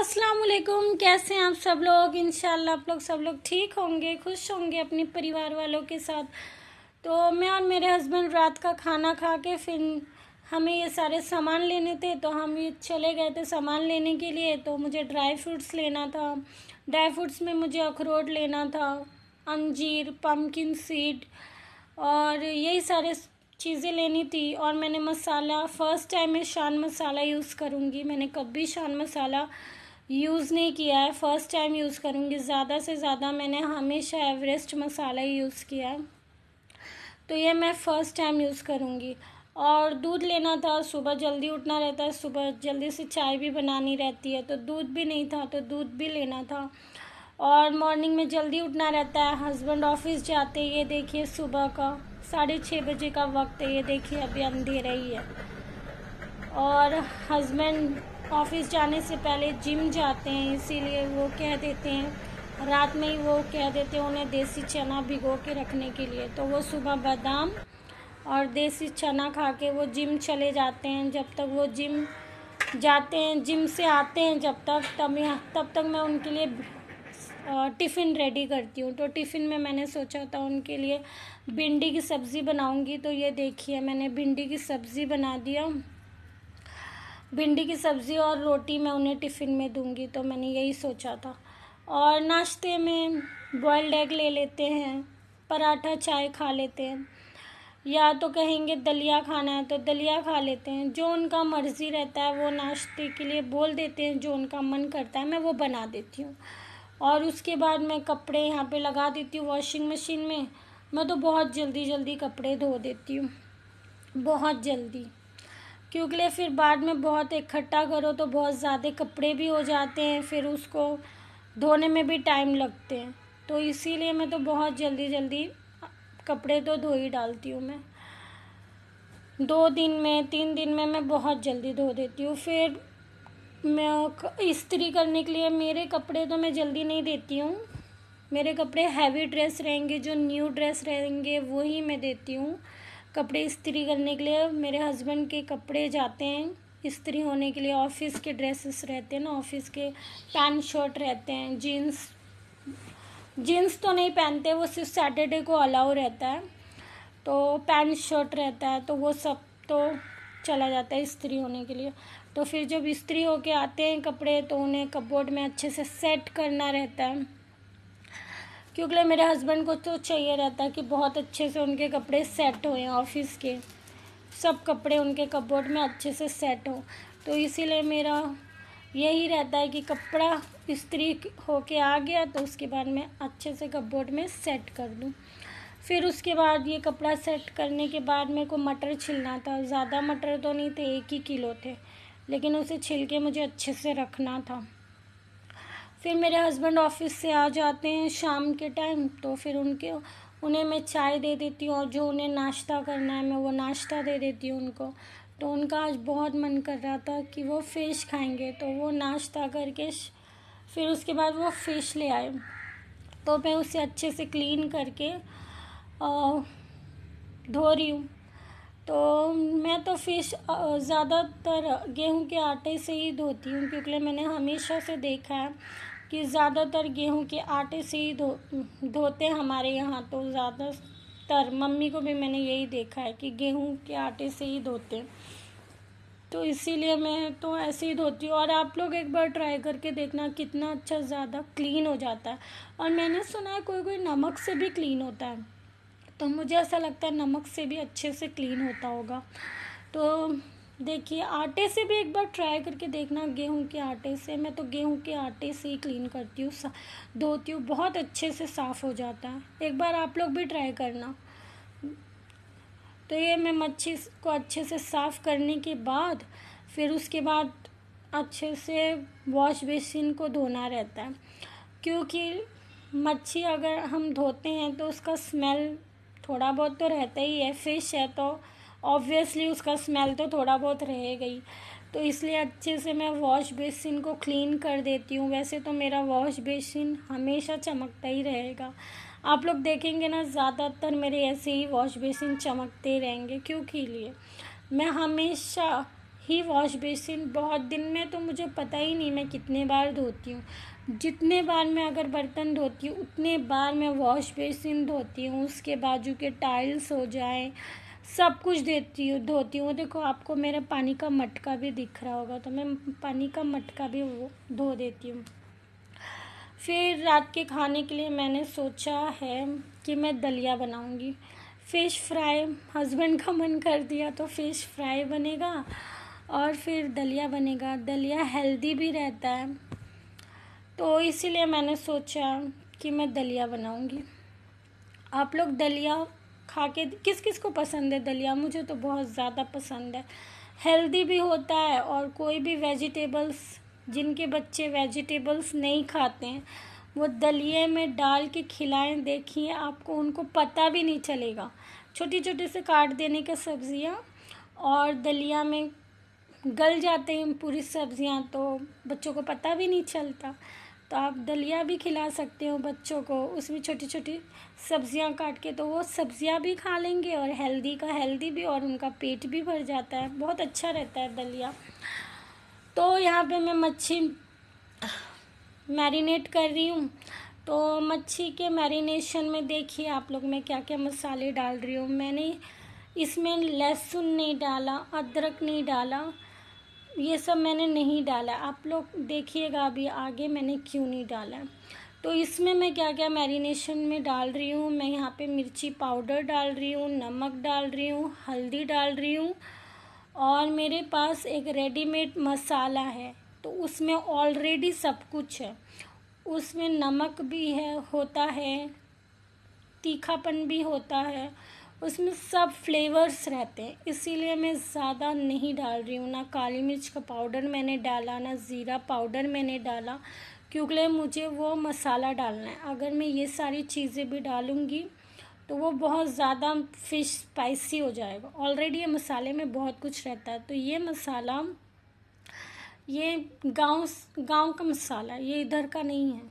अस्सलाम वालेकुम। कैसे हैं आप सब लोग? इंशाल्लाह आप लोग सब लोग ठीक होंगे, खुश होंगे अपने परिवार वालों के साथ। तो मैं और मेरे हस्बैंड रात का खाना खा के फिर हमें ये सारे सामान लेने थे, तो हम ये चले गए थे सामान लेने के लिए। तो मुझे ड्राई फ्रूट्स लेना था। ड्राई फ्रूट्स में मुझे अखरोट लेना था, अंजीर, पम्पकिन सीड और यही सारे चीज़ें लेनी थी। और मैंने मसाला फ़र्स्ट टाइम मैं शान मसाला यूज़ करूँगी। मैंने कभी शान मसाला यूज़ नहीं किया है, फ़र्स्ट टाइम यूज़ करूँगी। ज़्यादा से ज़्यादा मैंने हमेशा एवरेस्ट मसाला ही यूज़ किया है, तो ये मैं फ़र्स्ट टाइम यूज़ करूँगी। और दूध लेना था, सुबह जल्दी उठना रहता है, सुबह जल्दी से चाय भी बनानी रहती है, तो दूध भी नहीं था तो दूध भी लेना था। और मॉर्निंग में जल्दी उठना रहता है, हस्बैंड ऑफिस जाते हैं। ये देखिए सुबह का 6:30 बजे का वक्त है, ये देखिए अभी अंधेरा ही है। और हस्बैंड ऑफिस जाने से पहले जिम जाते हैं, इसीलिए वो कह देते हैं रात में ही, वो कह देते हैं उन्हें देसी चना भिगो के रखने के लिए। तो वो सुबह बादाम और देसी चना खा के वो जिम चले जाते हैं। जब तक वो जिम जाते हैं, जिम से आते हैं तब तक मैं उनके लिए टिफ़िन रेडी करती हूँ। तो टिफ़िन में मैंने सोचा था उनके लिए भिंडी की सब्ज़ी बनाऊँगी। तो ये देखिए मैंने भिंडी की सब्ज़ी बना दिया। भिंडी की सब्ज़ी और रोटी मैं उन्हें टिफ़िन में दूँगी, तो मैंने यही सोचा था। और नाश्ते में बॉइल्ड एग ले लेते हैं, पराठा चाय खा लेते हैं, या तो कहेंगे दलिया खाना है तो दलिया खा लेते हैं। जो उनका मर्ज़ी रहता है वो नाश्ते के लिए बोल देते हैं, जो उनका मन करता है मैं वो बना देती हूँ। और उसके बाद मैं कपड़े यहाँ पे लगा देती हूँ वॉशिंग मशीन में। मैं तो बहुत जल्दी जल्दी कपड़े धो देती हूँ, बहुत जल्दी, क्योंकि फिर बाद में बहुत इकट्ठा करो तो बहुत ज़्यादा कपड़े भी हो जाते हैं, फिर उसको धोने में भी टाइम लगते हैं। तो इसीलिए मैं तो बहुत जल्दी जल्दी कपड़े तो धो ही डालती हूँ। मैं 2 दिन में 3 दिन में मैं बहुत जल्दी धो देती हूँ। फिर मैं इस्त्री करने के लिए मेरे कपड़े तो मैं जल्दी नहीं देती हूँ। मेरे कपड़े हैवी ड्रेस रहेंगे, जो न्यू ड्रेस रहेंगे वही मैं देती हूँ कपड़े इस्त्री करने के लिए। मेरे हस्बैंड के कपड़े जाते हैं इस्त्री होने के लिए। ऑफिस के ड्रेसेस रहते हैं ना, ऑफिस के पैंट शर्ट रहते हैं, जीन्स तो नहीं पहनते, वो सिर्फ सैटरडे को अलाउ रहता है। तो पैंट शर्ट रहता है, तो वो सब तो चला जाता है इस्त्री होने के लिए। तो फिर जब इस्त्री होके आते हैं कपड़े तो उन्हें कपबोर्ड में अच्छे से सेट करना रहता है, क्योंकि मेरे हस्बैंड को तो चाहिए रहता है कि बहुत अच्छे से उनके कपड़े सेट हों, ऑफिस के सब कपड़े उनके कपबोर्ड में अच्छे से सेट हो। तो इसीलिए मेरा यही रहता है कि कपड़ा इस्त्री होके आ गया तो उसके बाद मैं अच्छे से कपबोर्ड में सेट कर दूँ। फिर उसके बाद ये कपड़ा सेट करने के बाद मेरे को मटर छिलना था। ज़्यादा मटर तो नहीं थे, 1 ही किलो थे, लेकिन उसे छिल के मुझे अच्छे से रखना था। फिर मेरे हस्बैंड ऑफिस से आ जाते हैं शाम के टाइम, तो फिर उन्हें मैं चाय दे देती हूँ, और जो उन्हें नाश्ता करना है मैं वो नाश्ता दे देती हूँ उनको। तो उनका आज बहुत मन कर रहा था कि वो फ़िश खाएंगे, तो वो नाश्ता करके फिर उसके बाद वो फ़िश ले आए। तो मैं उसे अच्छे से क्लीन करके धो रही हूँ। तो मैं तो फ़िश ज़्यादातर गेहूं के आटे से ही धोती हूँ, क्योंकि मैंने हमेशा से देखा है कि ज़्यादातर गेहूं के आटे से ही धोते हैं हमारे यहाँ। तो ज़्यादातर मम्मी को भी मैंने यही देखा है कि गेहूं के आटे से ही धोते हैं, तो इसीलिए मैं तो ऐसे ही धोती हूँ। और आप लोग एक बार ट्राई करके देखना, कितना अच्छा ज़्यादा क्लीन हो जाता है। और मैंने सुना है कोई कोई नमक से भी क्लीन होता है, तो मुझे ऐसा लगता है नमक से भी अच्छे से क्लीन होता होगा। तो देखिए आटे से भी एक बार ट्राई करके देखना, गेहूं के आटे से। मैं तो गेहूं के आटे से ही क्लीन करती हूँ, धोती हूँ, बहुत अच्छे से साफ़ हो जाता है। एक बार आप लोग भी ट्राई करना। तो ये मैं मच्छी को अच्छे से साफ़ करने के बाद फिर उसके बाद अच्छे से वॉश बेसिन को धोना रहता है, क्योंकि मच्छी अगर हम धोते हैं तो उसका स्मेल थोड़ा बहुत तो रहता ही है। फ़िश है तो ऑब्वियसली उसका स्मेल तो थोड़ा बहुत रहेगा ही, तो इसलिए अच्छे से मैं वॉश बेसिन को क्लीन कर देती हूँ। वैसे तो मेरा वॉश बेसिन हमेशा चमकता ही रहेगा, आप लोग देखेंगे ना, ज़्यादातर मेरे ऐसे ही वॉश बेसिन चमकते रहेंगे, क्योंकि लिए मैं हमेशा ही वॉश बेसिन, बहुत दिन में तो मुझे पता ही नहीं मैं कितने बार धोती हूँ। जितने बार मैं अगर बर्तन धोती हूँ उतने बार मैं वॉश बेसिन धोती हूँ। उसके बाजू के टाइल्स हो जाए, सब कुछ धोती हूँ। देखो आपको मेरा पानी का मटका भी दिख रहा होगा, तो मैं पानी का मटका भी वो धो देती हूँ। फिर रात के खाने के लिए मैंने सोचा है कि मैं दलिया बनाऊँगी। फ़िश फ्राई हस्बैंड का मन कर दिया तो फ़िश फ्राई बनेगा और फिर दलिया बनेगा। दलिया हेल्दी भी रहता है, तो इसीलिए मैंने सोचा कि मैं दलिया बनाऊँगी। आप लोग दलिया खा के किस किस को पसंद है दलिया? मुझे तो बहुत ज़्यादा पसंद है। हेल्दी भी होता है और कोई भी वेजिटेबल्स, जिनके बच्चे वेजिटेबल्स नहीं खाते हैं वो दलिए में डाल के खिलाएं, देखिए आपको उनको पता भी नहीं चलेगा। छोटी छोटी से काट देने का सब्जियां और दलिया में गल जाते हैं पूरी सब्जियां, तो बच्चों को पता भी नहीं चलता। तो आप दलिया भी खिला सकते हो बच्चों को, उसमें छोटी छोटी सब्जियां काट के, तो वो सब्जियां भी खा लेंगे और हेल्दी का हेल्दी भी, और उनका पेट भी भर जाता है। बहुत अच्छा रहता है दलिया। तो यहाँ पे मैं मच्छी मैरिनेट कर रही हूँ। तो मच्छी के मैरिनेशन में देखिए आप लोग मैं क्या क्या मसाले डाल रही हूँ। मैंने इसमें लहसुन नहीं डाला, अदरक नहीं डाला, ये सब मैंने नहीं डाला। आप लोग देखिएगा अभी आगे मैंने क्यों नहीं डाला। तो इसमें मैं क्या क्या मैरिनेशन में डाल रही हूँ, मैं यहाँ पे मिर्ची पाउडर डाल रही हूँ, नमक डाल रही हूँ, हल्दी डाल रही हूँ, और मेरे पास एक रेडीमेड मसाला है तो उसमें ऑलरेडी सब कुछ है। उसमें नमक भी होता है, तीखापन भी होता है, उसमें सब फ्लेवर्स रहते हैं, इसीलिए मैं ज़्यादा नहीं डाल रही हूँ। ना काली मिर्च का पाउडर मैंने डाला, ना ज़ीरा पाउडर मैंने डाला, क्योंकि मुझे वो मसाला डालना है। अगर मैं ये सारी चीज़ें भी डालूँगी तो वो बहुत ज़्यादा फ़िश स्पाइसी हो जाएगा। ऑलरेडी ये मसाले में बहुत कुछ रहता है। तो ये मसाला, ये गांव का मसाला है, ये इधर का नहीं है,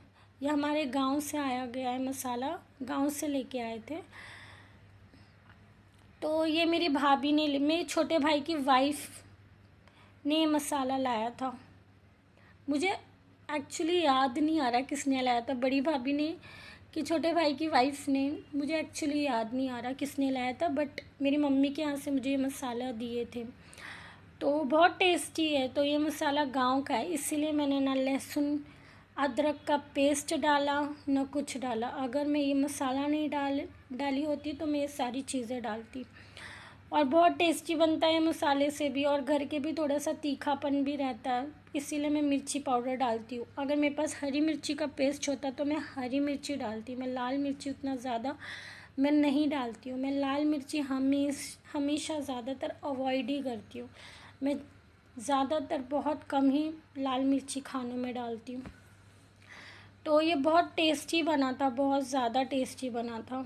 ये हमारे गांव से आया गया है मसाला, गांव से लेके आए थे। तो ये मेरी भाभी ने, मेरे छोटे भाई की वाइफ ने ये मसाला लाया था। मुझे एक्चुअली याद नहीं आ रहा किसने लाया था, बड़ी भाभी ने कि छोटे भाई की वाइफ ने, मुझे एक्चुअली याद नहीं आ रहा किसने लाया था, बट मेरी मम्मी के यहाँ से मुझे ये मसाला दिए थे। तो बहुत टेस्टी है। तो ये मसाला गांव का है, इसीलिए मैंने ना लहसुन अदरक का पेस्ट डाला ना कुछ डाला। अगर मैं ये मसाला नहीं डाली होती तो मैं ये सारी चीज़ें डालती। और बहुत टेस्टी बनता है मसाले से भी, और घर के भी थोड़ा सा तीखापन भी रहता है, इसीलिए मैं मिर्ची पाउडर डालती हूँ। अगर मेरे पास हरी मिर्ची का पेस्ट होता तो मैं हरी मिर्ची डालती, मैं लाल मिर्ची उतना ज़्यादा मैं नहीं डालती हूँ। मैं लाल मिर्ची हमेशा ज़्यादातर अवॉइड ही करती हूँ। मैं ज़्यादातर बहुत कम ही लाल मिर्ची खानों में डालती हूँ। तो ये बहुत टेस्टी बना था, बहुत ज़्यादा टेस्टी बना था।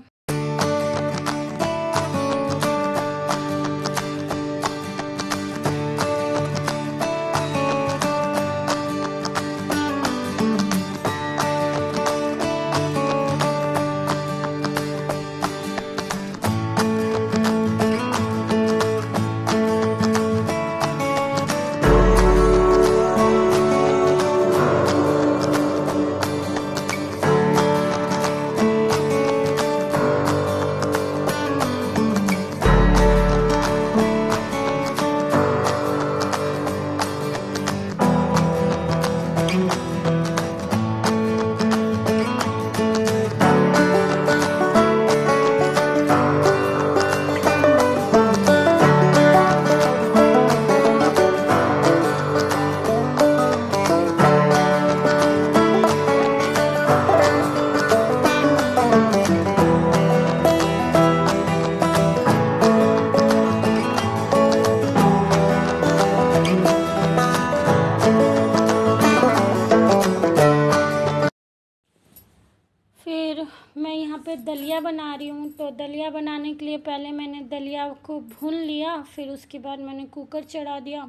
फिर मैं यहाँ पे दलिया बना रही हूँ। तो दलिया बनाने के लिए पहले मैंने दलिया को भून लिया, फिर उसके बाद मैंने कुकर चढ़ा दिया,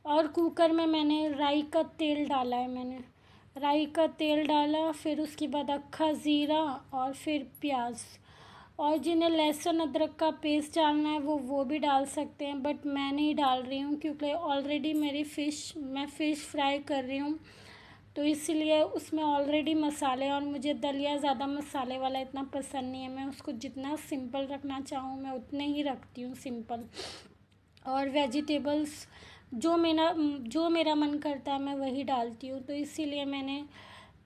और कुकर में मैंने राई का तेल डाला है। मैंने राई का तेल डाला, फिर उसके बाद अक्खा ज़ीरा और फिर प्याज, और जिन्हें लहसुन अदरक का पेस्ट डालना है वो भी डाल सकते हैं, बट मैं नहीं डाल रही हूँ क्योंकि ऑलरेडी मैं फ़िश फ्राई कर रही हूँ, तो इसीलिए उसमें ऑलरेडी मसाले, और मुझे दलिया ज़्यादा मसाले वाला इतना पसंद नहीं है। मैं उसको जितना सिंपल रखना चाहूँ मैं उतने ही रखती हूँ सिंपल। और वेजिटेबल्स जो मेरा मन करता है मैं वही डालती हूँ। तो इसीलिए मैंने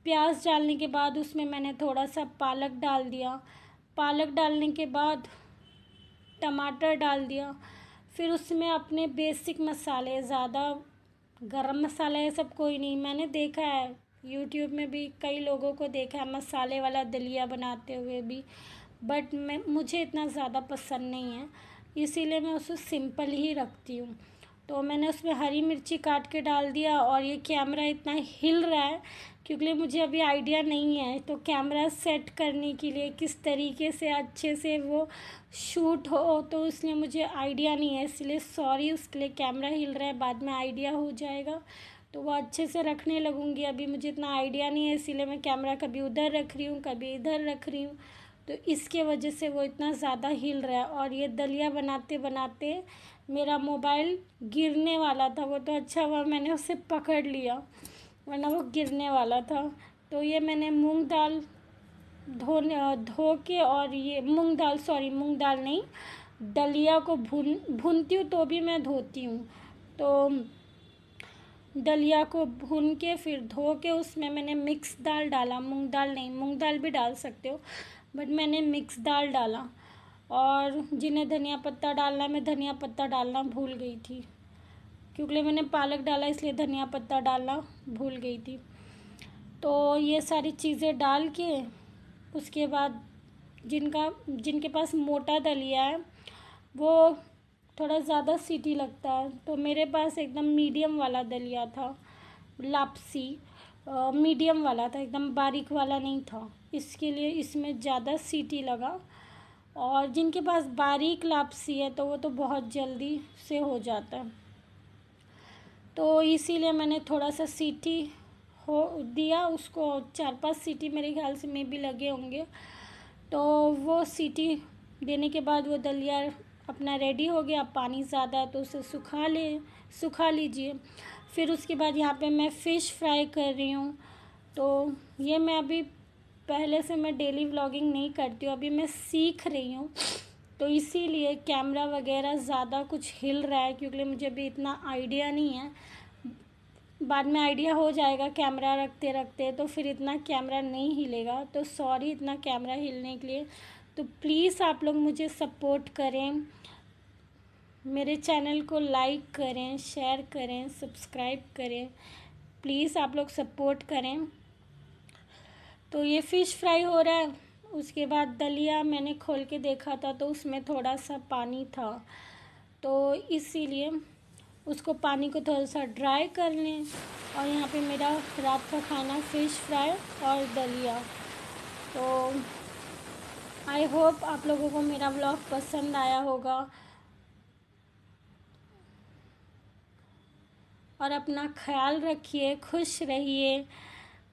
प्याज डालने के बाद उसमें मैंने थोड़ा सा पालक डाल दिया। पालक डालने के बाद टमाटर डाल दिया। फिर उसमें अपने बेसिक मसाले, ज़्यादा गरम मसाला ये सब कोई नहीं, मैंने देखा है यूट्यूब में भी कई लोगों को देखा है मसाले वाला दलिया बनाते हुए भी, बट मुझे इतना ज़्यादा पसंद नहीं है, इसीलिए मैं उसे सिंपल ही रखती हूँ। तो मैंने उसमें हरी मिर्ची काट के डाल दिया। और ये कैमरा इतना हिल रहा है क्योंकि मुझे अभी आइडिया नहीं है, तो कैमरा सेट करने के लिए किस तरीके से अच्छे से वो शूट हो, तो इसलिए मुझे आइडिया नहीं है, इसलिए सॉरी उसके लिए। कैमरा हिल रहा है, बाद में आइडिया हो जाएगा तो वो अच्छे से रखने लगूँगी। अभी मुझे इतना आइडिया नहीं है, इसीलिए मैं कैमरा कभी उधर रख रही हूँ कभी इधर रख रही हूँ, तो इसके वजह से वो इतना ज़्यादा हिल रहा है। और ये दलिया बनाते बनाते मेरा मोबाइल गिरने वाला था, वो तो अच्छा हुआ मैंने उसे पकड़ लिया, वरना वो गिरने वाला था। तो ये मैंने मूंग दाल धो के, और ये मूंग दाल नहीं, दलिया को भूनती हूँ तो भी मैं धोती हूँ। तो दलिया को भून के फिर धो के उसमें मैंने मिक्स दाल डाला, मूंग दाल नहीं, मूंग दाल भी डाल सकते हो, बट मैंने मिक्स दाल डाला। और जिन्हें धनिया पत्ता डालना है, मैं धनिया पत्ता डालना भूल गई थी क्योंकि मैंने पालक डाला इसलिए धनिया पत्ता डालना भूल गई थी। तो ये सारी चीज़ें डाल के उसके बाद जिनके पास मोटा दलिया है वो थोड़ा ज़्यादा सीटी लगता है, तो मेरे पास एकदम मीडियम वाला दलिया था, लापसी मीडियम वाला था, एकदम बारीक वाला नहीं था, इसके लिए इसमें ज़्यादा सीटी लगा। और जिनके पास बारीक लापसी है तो वो तो बहुत जल्दी से हो जाता है, तो इसीलिए मैंने थोड़ा सा सीटी हो दिया उसको, 4-5 सीटी मेरे ख्याल से में भी लगे होंगे। तो वो सीटी देने के बाद वो दलिया अपना रेडी हो गया। पानी ज़्यादा है तो उसे सुखा लीजिए। फिर उसके बाद यहाँ पे मैं फ़िश फ्राई कर रही हूँ। तो ये मैं अभी पहले से मैं डेली व्लॉगिंग नहीं करती हूँ, अभी मैं सीख रही हूँ, तो इसीलिए कैमरा वगैरह ज़्यादा कुछ हिल रहा है क्योंकि मुझे अभी इतना आइडिया नहीं है। बाद में आइडिया हो जाएगा कैमरा रखते रखते, तो फिर इतना कैमरा नहीं हिलेगा। तो सॉरी इतना कैमरा हिलने के लिए। तो प्लीज़ आप लोग मुझे सपोर्ट करें, मेरे चैनल को लाइक करें, शेयर करें, सब्सक्राइब करें, प्लीज़ आप लोग सपोर्ट करें। तो ये फ़िश फ्राई हो रहा है। उसके बाद दलिया मैंने खोल के देखा था तो उसमें थोड़ा सा पानी था, तो इसीलिए उसको पानी को थोड़ा सा ड्राई कर लें। और यहाँ पे मेरा रात का खाना फ़िश फ्राई और दलिया। तो आई होप आप लोगों को मेरा व्लॉग पसंद आया होगा, और अपना ख्याल रखिए, खुश रहिए।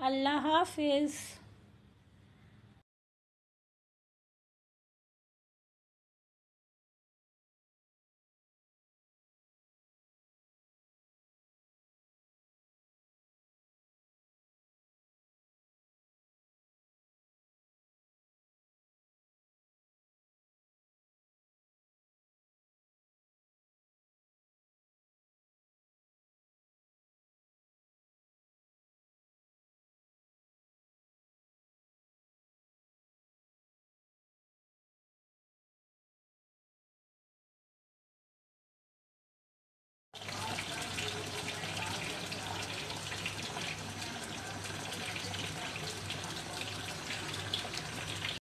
अल्लाह हाफिज़।